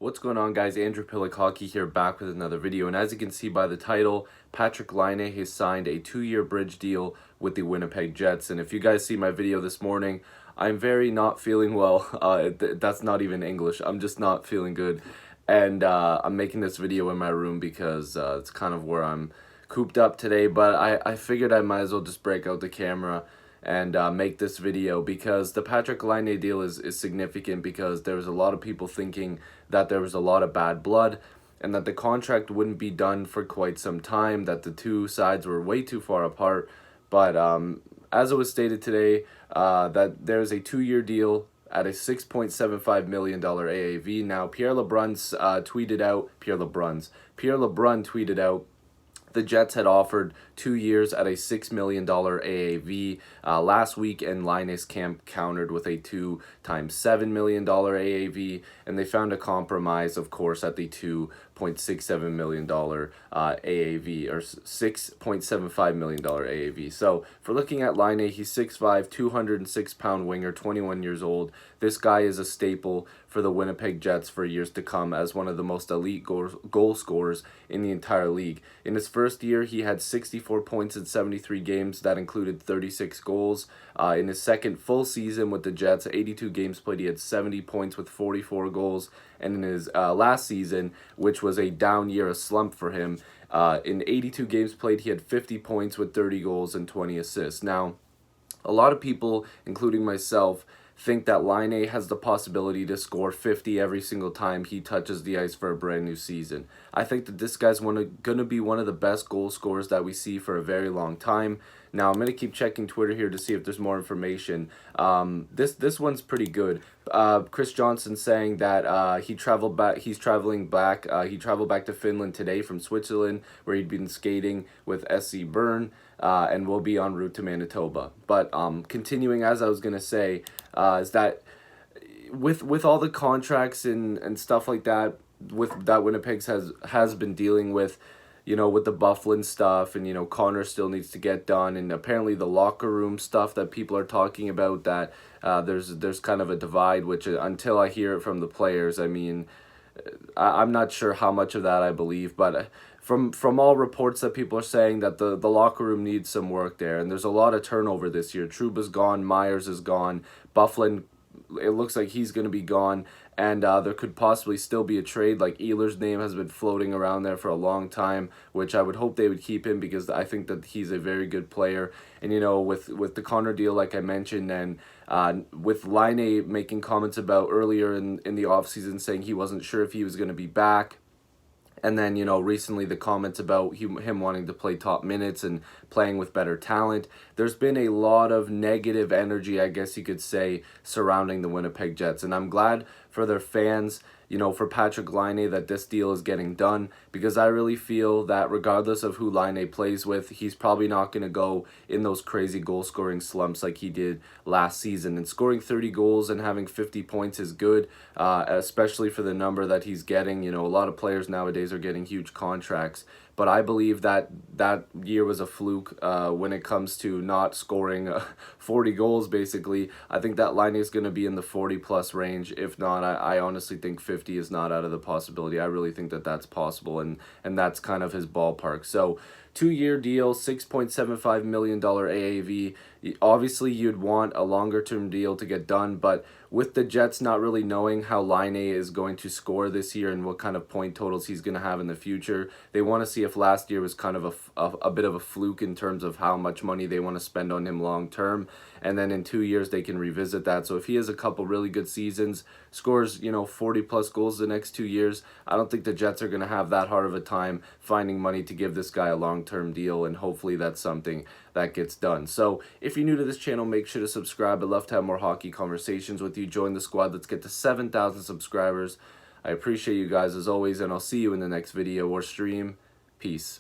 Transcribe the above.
What's going on, guys? Andrew Piluk Hockey here, back with another video. And as you can see by the title, Patrik Laine has signed a 2-year bridge deal with the Winnipeg Jets. And if you guys see my video this morning, I'm very not feeling well. That's not even English. I'm just not feeling good. And I'm making this video in my room because it's kind of where I'm cooped up today. But I figured I might as well just break out the camera and make this video because the Patrik Laine deal is significant because there was a lot of people thinking that there was a lot of bad blood and that the contract wouldn't be done for quite some time, that the two sides were way too far apart. But as it was stated today, that there's a 2-year deal at a $6.75 million AAV. Now, Pierre LeBrun tweeted out the Jets had offered 2 years at a $6 million AAV last week, and Laine's camp countered with a 2 times $7 million AAV, and they found a compromise, of course, at the $2.67 million AAV, or $6.75 million AAV. So, for looking at Laine, he's 6'5", 206-pound winger, 21 years old. This guy is a staple for the Winnipeg Jets for years to come as one of the most elite goal scorers in the entire league. In his first year, he had 64 points in 73 games. That included 36 goals. In his second full season with the Jets, 82 games played, he had 70 points with 44 goals. And in his last season, which was a down year, a slump for him, in 82 games played, he had 50 points with 30 goals and 20 assists. Now, a lot of people, including myself, think that Laine has the possibility to score 50 every single time he touches the ice for a brand new season. I think that this guy's going to be one of the best goal scorers that we see for a very long time. Now, I'm going to keep checking Twitter here to see if there's more information. This one's pretty good. Chris Johnson saying that he's traveled back to Finland today from Switzerland, where he'd been skating with SC Bern, and will be en route to Manitoba. But continuing, as I was going to say, is that with all the contracts and stuff like that, with that Winnipeg has been dealing with, with the Bufflin stuff, and Connor still needs to get done, and apparently the locker room stuff that people are talking about, that there's kind of a divide, which until I hear it from the players, I mean, I'm not sure how much of that I believe, but from all reports that people are saying that the locker room needs some work there, and there's a lot of turnover this year. Trouba's gone, Myers is gone, Bufflin, it looks like he's going to be gone, and there could possibly still be a trade. Like, Ehlers' name has been floating around there for a long time, which I would hope they would keep him because I think that he's a very good player. And, with the Connor deal, like I mentioned, and with Laine making comments about earlier in the offseason saying he wasn't sure if he was going to be back. And then, recently the comments about him wanting to play top minutes and playing with better talent. There's been a lot of negative energy, I guess you could say, surrounding the Winnipeg Jets. And I'm glad for their fans, for Patrik Laine, that this deal is getting done, because I really feel that regardless of who Laine plays with, he's probably not going to go in those crazy goal-scoring slumps like he did last season. And scoring 30 goals and having 50 points is good, especially for the number that he's getting. A lot of players nowadays are getting huge contracts, but I believe that that year was a fluke when it comes to not scoring 40 goals, basically. I think that Laine is going to be in the 40-plus range. If not, I honestly think 50 is not out of the possibility. I really think that that's possible, and that's kind of his ballpark. So, 2-year deal, $6.75 million AAV. Obviously, you'd want a longer-term deal to get done, but with the Jets not really knowing how Laine is going to score this year and what kind of point totals he's going to have in the future, they want to see if last year was kind of a bit of a fluke in terms of how much money they want to spend on him long-term, and then in 2 years they can revisit that. So if he has a couple really good seasons, scores 40-plus goals the next 2 years, I don't think the Jets are going to have that hard of a time finding money to give this guy a long-term deal, and hopefully that's something that gets done. So if you're new to this channel, make sure to subscribe. I'd love to have more hockey conversations with you. Join the squad. Let's get to 7,000 subscribers. I appreciate you guys as always, and I'll see you in the next video or stream. Peace.